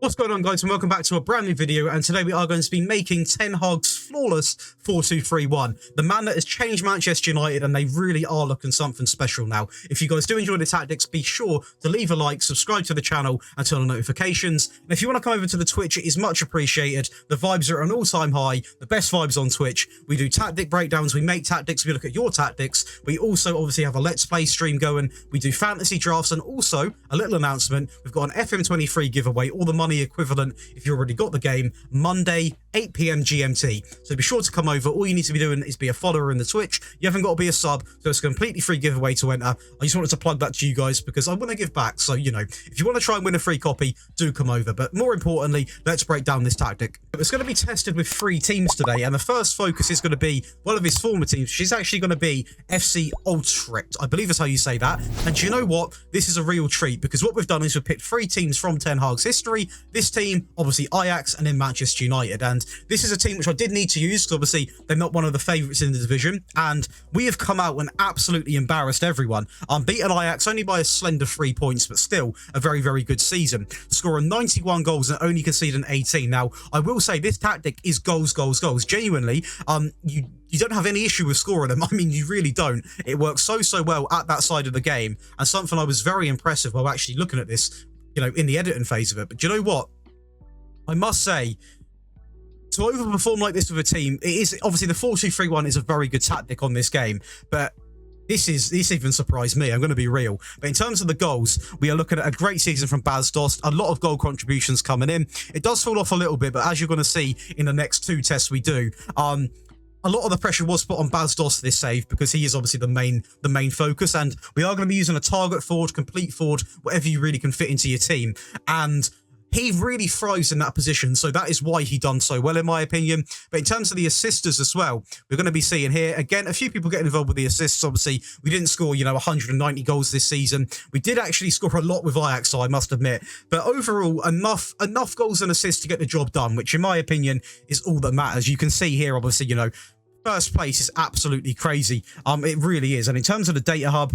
What's going on, guys, and welcome back to a brand new video. And today we are going to be making Ten Hag's flawless 4-2-3-1. The man that has changed Manchester United, and they really are looking something special now. If you guys do enjoy the tactics, be sure to leave a like, subscribe to the channel, and turn on notifications. And if you want to come over to the Twitch, it is much appreciated. The vibes are at an all-time high, the best vibes on Twitch. We do tactic breakdowns, we make tactics, we look at your tactics. We also obviously have a Let's Play stream going. We do fantasy drafts, and also a little announcement. We've got an FM23 giveaway, all the money equivalent if you already got the game, Monday 8 PM GMT. So be sure to come over. All you need to be doing is be a follower in the Twitch. You haven't got to be a sub, so it's a completely free giveaway to enter. I just wanted to plug that to you guys because I want to give back. So, you know, if you want to try and win a free copy, do come over. But more importantly, let's break down this tactic. It's going to be tested with 3 teams today, and the first focus is going to be one of his former teams. She's actually going to be FC Utrecht. I believe that's how you say that. And do you know what? This is a real treat because what we've done is we've picked 3 teams from Ten Hag's history. This team, obviously Ajax, and then Manchester United. And this is a team which I did need to use because obviously they're not one of the favourites in the division. And we have come out and absolutely embarrassed everyone. Beaten Ajax only by a slender 3 points, but still a very, very good season. Scoring 91 goals and only conceding 18. Now, I will say this tactic is goals, goals, goals. Genuinely, you don't have any issue with scoring them. I mean, you really don't. It works so well at that side of the game. And something I was very impressive while actually looking at this, you know, in the editing phase of it. But do you know what? I must say, to overperform like this with a team, it is obviously the 4-2-3-1 is a very good tactic on this game, but this even surprised me. I'm going to be real. But in terms of the goals, we are looking at a great season from Bas Dost. A lot of goal contributions coming in. It does fall off a little bit, but as you're going to see in the next 2 tests we do, a lot of the pressure was put on Bas Dost this save because he is obviously the main focus, and we are going to be using a target forward, complete forward, whatever you really can fit into your team. And he really thrives in that position, so that is why he done so well, in my opinion. But in terms of the assisters as well, we're going to be seeing here, again, a few people getting involved with the assists. Obviously, we didn't score, you know, 190 goals this season. We did actually score a lot with Ajax, so I must admit. But overall, enough goals and assists to get the job done, which in my opinion is all that matters. You can see here, obviously, you know, first place is absolutely crazy. It really is. And in terms of the data hub,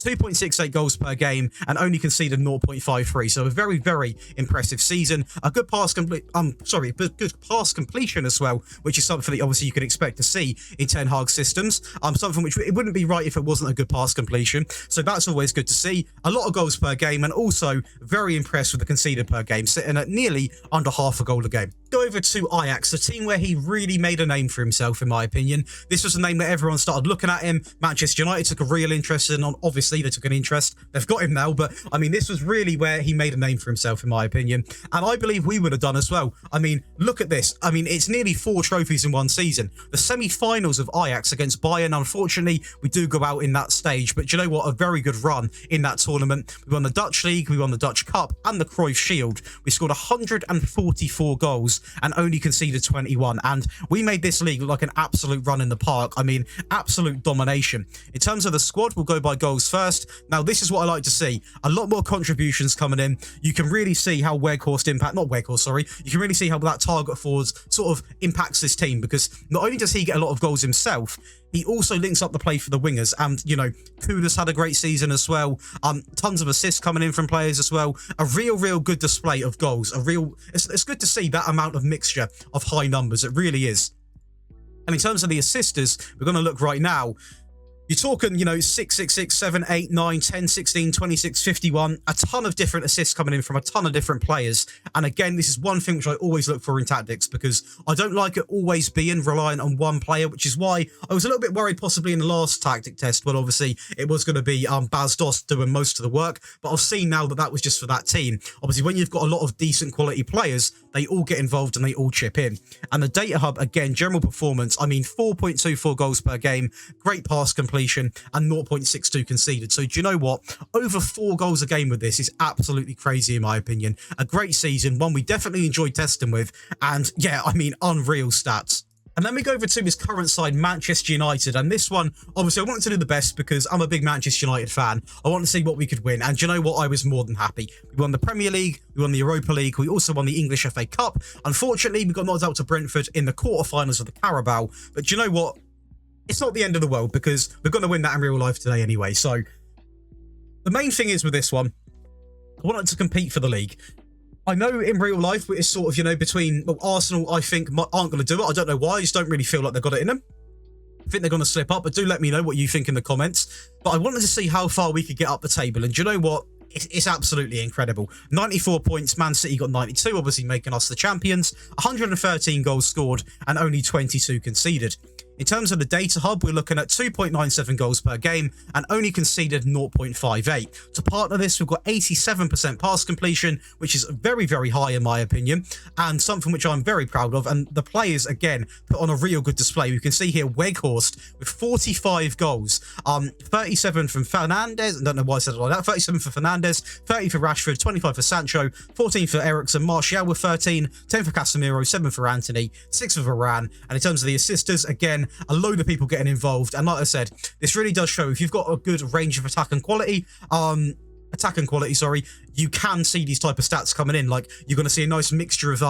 2.68 goals per game and only conceded 0.53. So a very, very impressive season. A good pass good pass completion as well, which is something that obviously you can expect to see in Ten Hag systems. Something which it wouldn't be right if it wasn't a good pass completion. So that's always good to see. A lot of goals per game, and also very impressed with the conceded per game, sitting at nearly under half a goal a game. Go over to Ajax, a team where he really made a name for himself, in my opinion. This was a name that everyone started looking at him. Manchester United took a real interest in, obviously they took an interest. They've got him now, but I mean, this was really where he made a name for himself, in my opinion. And I believe we would have done as well. I mean, look at this. I mean, it's nearly 4 trophies in one season. The semi-finals of Ajax against Bayern, unfortunately, we do go out in that stage. But do you know what? A very good run in that tournament. We won the Dutch League, we won the Dutch Cup, and the Cruyff Shield. We scored 144 goals and only conceded 21. And we made this league look like an absolute run in the park. I mean, absolute domination. In terms of the squad, we'll go by goals first. Now, this is what I like to see. A lot more contributions coming in. You can really see how you can really see how that target forwards sort of impacts this team, because not only does he get a lot of goals himself, he also links up the play for the wingers. And, you know, Kuda's had a great season as well. Tons of assists coming in from players as well. A real good display of goals. It's good to see that amount of mixture of high numbers. It really is. And in terms of the assisters, we're going to look right now. You're talking, you know, 6, 6, 6, 7, 8, 9, 10, 16, 26, 51. A ton of different assists coming in from a ton of different players. And again, this is one thing which I always look for in tactics, because I don't like it always being reliant on one player, which is why I was a little bit worried possibly in the last tactic test. Well, obviously, it was going to be Bas Dost doing most of the work. But I've seen now that that was just for that team. Obviously, when you've got a lot of decent quality players, they all get involved and they all chip in. And the data hub, again, general performance, I mean, 4.24 goals per game, great pass completion, and 0.62 conceded. So do you know what? Over 4 goals a game with this is absolutely crazy, in my opinion. A great season, one we definitely enjoyed testing with. And yeah, I mean, unreal stats. And then we go over to his current side, Manchester United. And this one, obviously, I wanted to do the best because I'm a big Manchester United fan. I want to see what we could win. And do you know what? I was more than happy. We won the Premier League. We won the Europa League. We also won the English FA Cup. Unfortunately, we got knocked out to Brentford in the quarterfinals of the Carabao. But do you know what? It's not the end of the world because we're going to win that in real life today anyway. So the main thing is with this one, I wanted to compete for the league. I know in real life it's sort of, you know, between Arsenal, I think, aren't going to do it. I don't know why. I just don't really feel like they've got it in them. I think they're going to slip up, but do let me know what you think in the comments. But I wanted to see how far we could get up the table. And do you know what? It's absolutely incredible. 94 points, Man City got 92, obviously making us the champions. 113 goals scored and only 22 conceded. In terms of the data hub, we're looking at 2.97 goals per game and only conceded 0.58. To partner this, we've got 87% pass completion, which is very, very high in my opinion, and something which I'm very proud of. And the players, again, put on a real good display. You can see here Weghorst with 45 goals, 37 from Fernandes. I don't know why I said it like that. 37 for Fernandes, 30 for Rashford, 25 for Sancho, 14 for Eriksen, Martial with 13, 10 for Casemiro, 7 for Anthony, 6 for Varane. And in terms of the assisters, again, a load of people getting involved. And like I said, this really does show if you've got a good range of attack and quality, you can see these type of stats coming in. Like, you're going to see a nice mixture of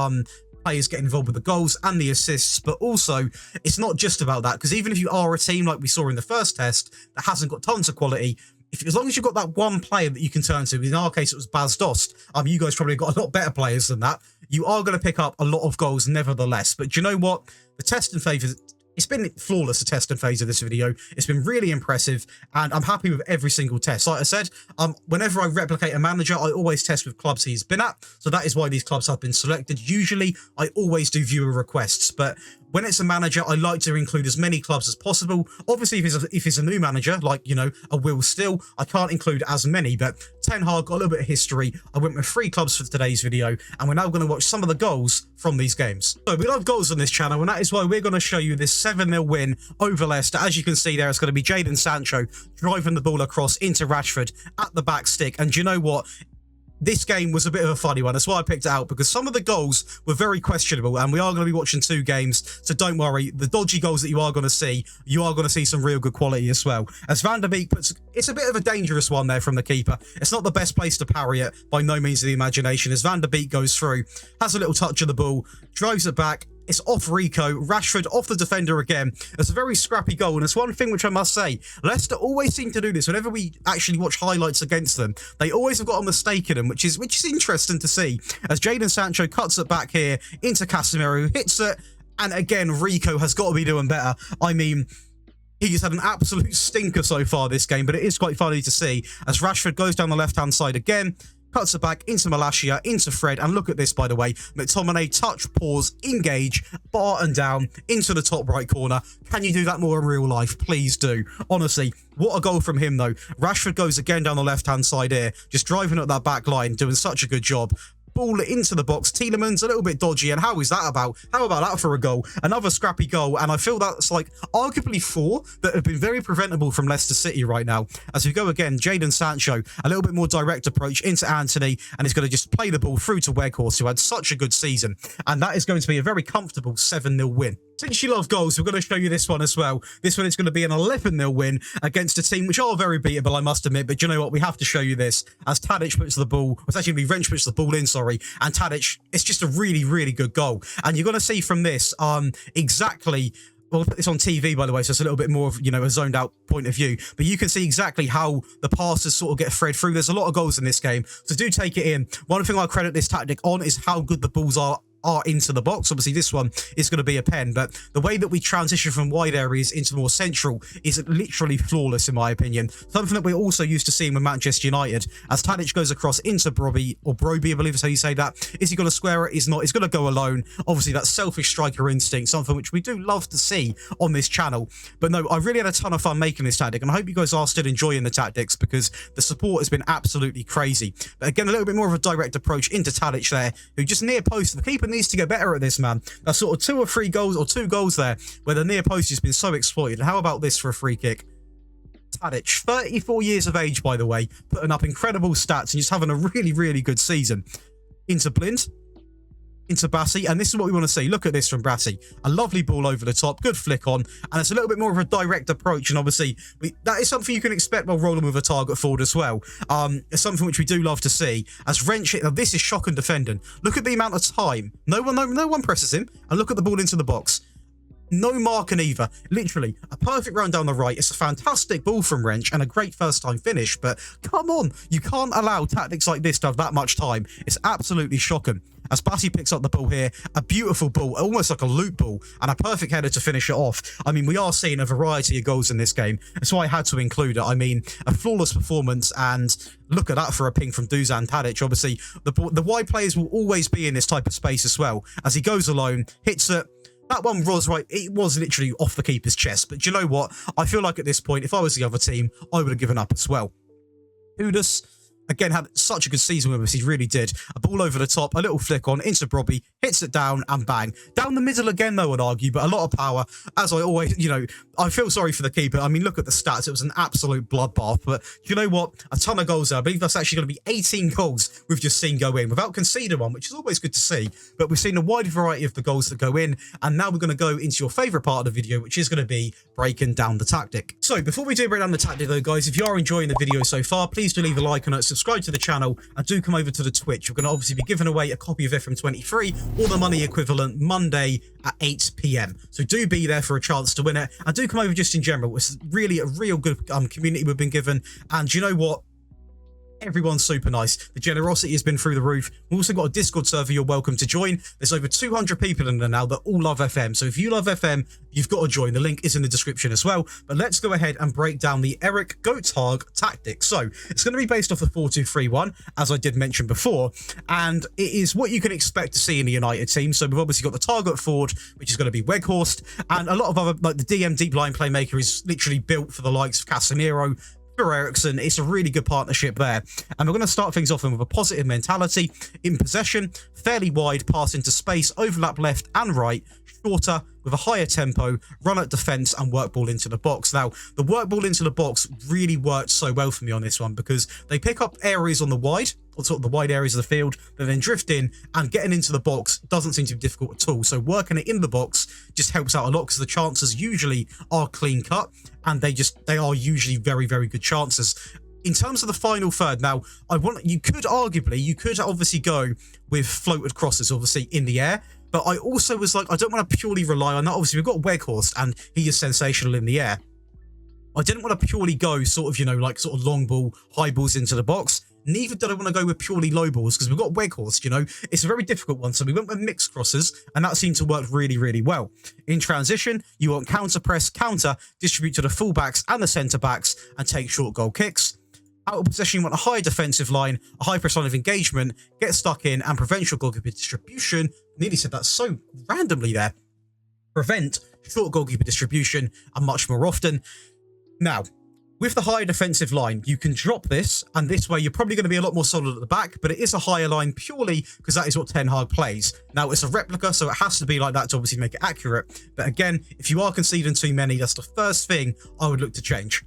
players getting involved with the goals and the assists. But also, it's not just about that, because even if you are a team like we saw in the first test that hasn't got tons of quality, as long as you've got that one player that you can turn to, in our case it was Bas Dost, you guys probably got a lot better players than that, you are going to pick up a lot of goals nevertheless. But do you know what? The test and favours, it's been flawless, the test and phase of this video. It's been really impressive, and I'm happy with every single test. Like I said, whenever I replicate a manager, I always test with clubs he's been at, so that is why these clubs have been selected. Usually, I always do viewer requests, but when it's a manager, I like to include as many clubs as possible. Obviously, if it's a new manager, like, you know, a Will Still, I can't include as many, but Ten Hag got a little bit of history. I went with 3 clubs for today's video, and we're now going to watch some of the goals from these games. So we love goals on this channel, and that is why we're going to show you this 7-0 win over Leicester. As you can see there, it's going to be Jadon Sancho driving the ball across into Rashford at the back stick. And do you know what? This game was a bit of a funny one. That's why I picked it out, because some of the goals were very questionable, and we are going to be watching 2 games, so don't worry. The dodgy goals that you are going to see some real good quality as well. As Van der Beek puts, it's a bit of a dangerous one there from the keeper. It's not the best place to parry it, by no means of the imagination. As Van der Beek goes through, has a little touch of the ball, drives it back. It's off Rico, Rashford off the defender again. It's a very scrappy goal, and it's one thing which I must say, Leicester always seem to do this. Whenever we actually watch highlights against them, they always have got a mistake in them, which is interesting to see. As Jadon Sancho cuts it back here into Casemiro, who hits it, and again, Rico has got to be doing better. I mean, he's had an absolute stinker so far this game, but it is quite funny to see as Rashford goes down the left-hand side again, cuts it back into Malacia, into Fred, and look at this, by the way. McTominay, touch, pause, engage, bar and down, into the top right corner. Can you do that more in real life? Please do. Honestly, what a goal from him, though. Rashford goes again down the left-hand side here, just driving at that back line, doing such a good job. Ball into the box. Tielemans a little bit dodgy, and how is that about? How about that for a goal? Another scrappy goal, and I feel that's like arguably 4 that have been very preventable from Leicester City right now. As we go again, Jadon Sancho, a little bit more direct approach into Anthony, and he's going to just play the ball through to Weghorst, who had such a good season, and that is going to be a very comfortable 7-0 win. Since you love goals, we're going to show you this one as well. This one is going to be an 11-0 win against a team which are very beatable, I must admit. But you know what? We have to show you this. As Tadic puts the ball, it's actually Wrench puts the ball in, sorry. And Tadic, it's just a really, really good goal. And you're going to see from this exactly... Well, it's on TV, by the way, so it's a little bit more of, you know, a zoned out point of view. But you can see exactly how the passes sort of get thread through. There's a lot of goals in this game, so do take it in. One thing I credit this tactic on is how good the balls are into the box. Obviously, this one is going to be a pen, but the way that we transition from wide areas into more central is literally flawless, in my opinion. Something that we're also used to seeing with Manchester United. As Tadic goes across into Broby, or Broby, I believe is how you say that. Is he going to square it? He's not. He's going to go alone. Obviously, that selfish striker instinct, something which we do love to see on this channel. But no, I really had a ton of fun making this tactic, and I hope you guys are still enjoying the tactics, because the support has been absolutely crazy. But again, a little bit more of a direct approach into Tadic there, who just near post. The keeper needs to get better at this, man. That's sort of 2 or 3 goals, or 2 goals there, where the near post has been so exploited. And how about this for a free kick? Tadic, 34 years of age, by the way, putting up incredible stats and just having a really, really good season. Into Blind, into Bassi, and this is what we want to see. Look at this from Bassi. A lovely ball over the top, good flick on, and it's a little bit more of a direct approach, and obviously that is something you can expect while rolling with a target forward as well. It's something which we do love to see. As Wrench, this is shocking defending. Look at the amount of time. No one presses him, and look at the ball into the box. No marking either. Literally, a perfect run down the right. It's a fantastic ball from Wrench and a great first-time finish, but come on, you can't allow tactics like this to have that much time. It's absolutely shocking. As Batty picks up the ball here, a beautiful ball, almost like a loop ball, and a perfect header to finish it off. I mean, we are seeing a variety of goals in this game. That's why I had to include it. I mean, a flawless performance, and look at that for a ping from Dusan Tadic. Obviously, the wide players will always be in this type of space as well. As he goes alone, hits it. That one was right. It was literally off the keeper's chest. But do you know what? I feel like at this point, if I was the other team, I would have given up as well. Kudus, again, had such a good season with us. He really did. A ball over the top, a little flick on into Brobby, hits it down and bang. Down the middle again, though, I'd argue, but a lot of power. As I always, I feel sorry for the keeper. I mean, look at the stats. It was an absolute bloodbath. But you know what? A ton of goals there. I believe that's actually going to be 18 goals we've just seen go in without conceding one, which is always good to see. But we've seen a wide variety of the goals that go in. And now we're going to go into your favourite part of the video, which is going to be breaking down the tactic. So before we do break down the tactic, though, guys, if you are enjoying the video so far, please do leave a like on it, subscribe to the channel, and do come over to the Twitch. We're going to obviously be giving away a copy of FM23 or the money equivalent Monday at 8 PM. So do be there for a chance to win it, and do come over just in general. It's really a real good community we've been given, and you know what? Everyone's super nice. The generosity has been through the roof. We've also got a Discord server you're welcome to join. There's over 200 people in there now that all love FM. So if you love FM, you've got to join. The link is in the description as well. But let's go ahead and break down the Eric Goathag tactic. So it's going to be based off the 4-2-3-1, as I did mention before. And it is what you can expect to see in the United team. So we've obviously got the target forward, which is going to be Weghorst. And a lot of other, like the DM deep line playmaker is literally built for the likes of Casemiro, Ericsson. It's a really good partnership there, and we're going to start things off with a positive mentality in possession, fairly wide, pass into space, overlap left and right, shorter with a higher tempo, run at defense and work ball into the box. Now, the work ball into the box really worked so well for me on this one because they pick up areas on the wide, or sort of the wide areas of the field, but then drift in, and getting into the box doesn't seem to be difficult at all. So working it in the box just helps out a lot because the chances usually are clean cut, and they are usually very, very good chances. In terms of the final third, now you could obviously go with floated crosses, obviously in the air. But I also was like, I don't want to purely rely on that. Obviously, we've got Weghorst, and he is sensational in the air. I didn't want to purely go sort of long ball, high balls into the box. Neither did I want to go with purely low balls because we've got Weghorst, it's a very difficult one. So we went with mixed crosses, and that seemed to work really, really well. In transition, you want counter press, counter, distribute to the fullbacks and the centre backs, and take short goal kicks. Out of possession, you want a high defensive line, a high press line of engagement, get stuck in, and prevent short goalkeeper distribution. Nearly said that so randomly there. Prevent short goalkeeper distribution, and much more often. Now, with the higher defensive line, you can drop this, and this way you're probably going to be a lot more solid at the back, but it is a higher line purely because that is what Ten Hag plays. Now, it's a replica, so it has to be like that to obviously make it accurate. But again, if you are conceding too many, that's the first thing I would look to change.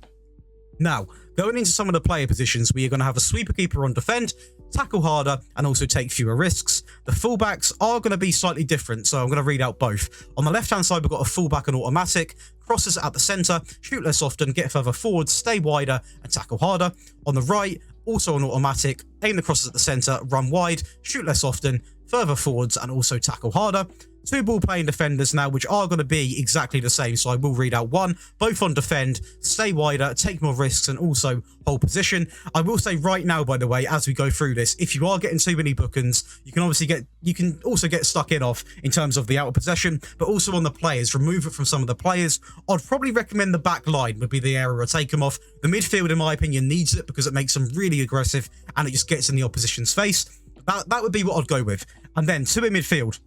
Now, going into some of the player positions, we are going to have a sweeper keeper on defend, tackle harder, and also take fewer risks. The fullbacks are going to be slightly different, so I'm going to read out both. On the left-hand side, we've got a fullback and automatic, crosses at the centre, shoot less often, get further forward, stay wider, and tackle harder. On the right, also an automatic, aim the crosses at the centre, run wide, shoot less often, further forwards, and also tackle harder. Two ball playing defenders now, which are going to be exactly the same. So I will read out one, both on defend, stay wider, take more risks, and also hold position. I will say right now, by the way, as we go through this, if you are getting too many bookings, you can also get stuck in terms of the out of possession, but also on the players, remove it from some of the players. I'd probably recommend the back line would be the area to take them off. The midfield, in my opinion, needs it because it makes them really aggressive and it just gets in the opposition's face. That would be what I'd go with. And then two in midfield.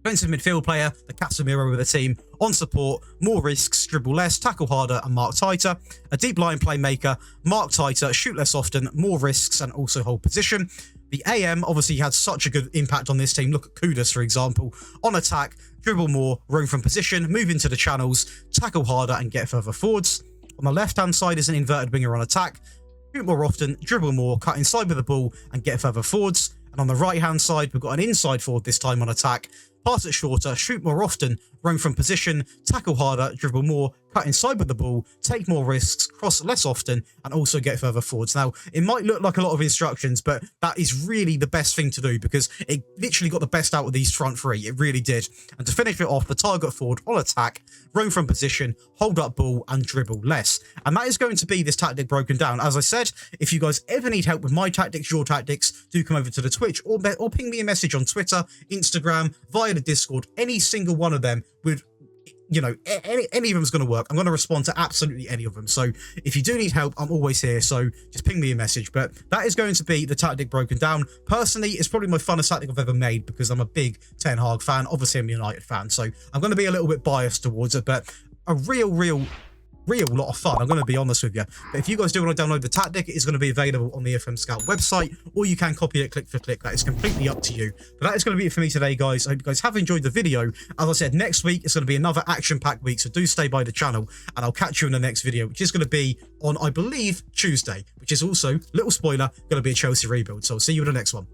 Defensive midfield player, the Casemiro with the team, on support, more risks, dribble less, tackle harder, and mark tighter. A deep line playmaker, mark tighter, shoot less often, more risks, and also hold position. The AM obviously had such a good impact on this team. Look at Kudus, for example. On attack, dribble more, roam from position, move into the channels, tackle harder, and get further forwards. On the left-hand side is an inverted winger on attack. Shoot more often, dribble more, cut inside with the ball, and get further forwards. And on the right-hand side, we've got an inside forward this time on attack. pass it shorter, shoot more often, roam from position, tackle harder, dribble more, cut inside with the ball, take more risks, cross less often, and also get further forwards. Now, it might look like a lot of instructions, but that is really the best thing to do because it literally got the best out of these front three. It really did. And to finish it off, the target forward on attack, roam from position, hold up ball, and dribble less. And that is going to be this tactic broken down. As I said, if you guys ever need help with my tactics, your tactics, do come over to the Twitch or ping me a message on Twitter, Instagram, via the Discord. Any single one of them would, you know, any of them is going to work. I'm going to respond to absolutely any of them. So if you do need help, I'm always here. So just ping me a message. But that is going to be the tactic broken down. Personally, it's probably my funnest tactic I've ever made because I'm a big Ten Hag fan. Obviously, I'm a United fan. So I'm going to be a little bit biased towards it. But a real lot of fun, I'm going to be honest with you. But if you guys do want to download the tactic, it's going to be available on the FM Scout website, or you can copy it click for click. That is completely up to you. But that is going to be it for me today, guys. I hope you guys have enjoyed the video. As I said, next week it's going to be another action-packed week, so do stay by the channel, and I'll catch you in the next video, which is going to be on, I believe, Tuesday, which is also, little spoiler, going to be a Chelsea rebuild. So I'll see you in the next one.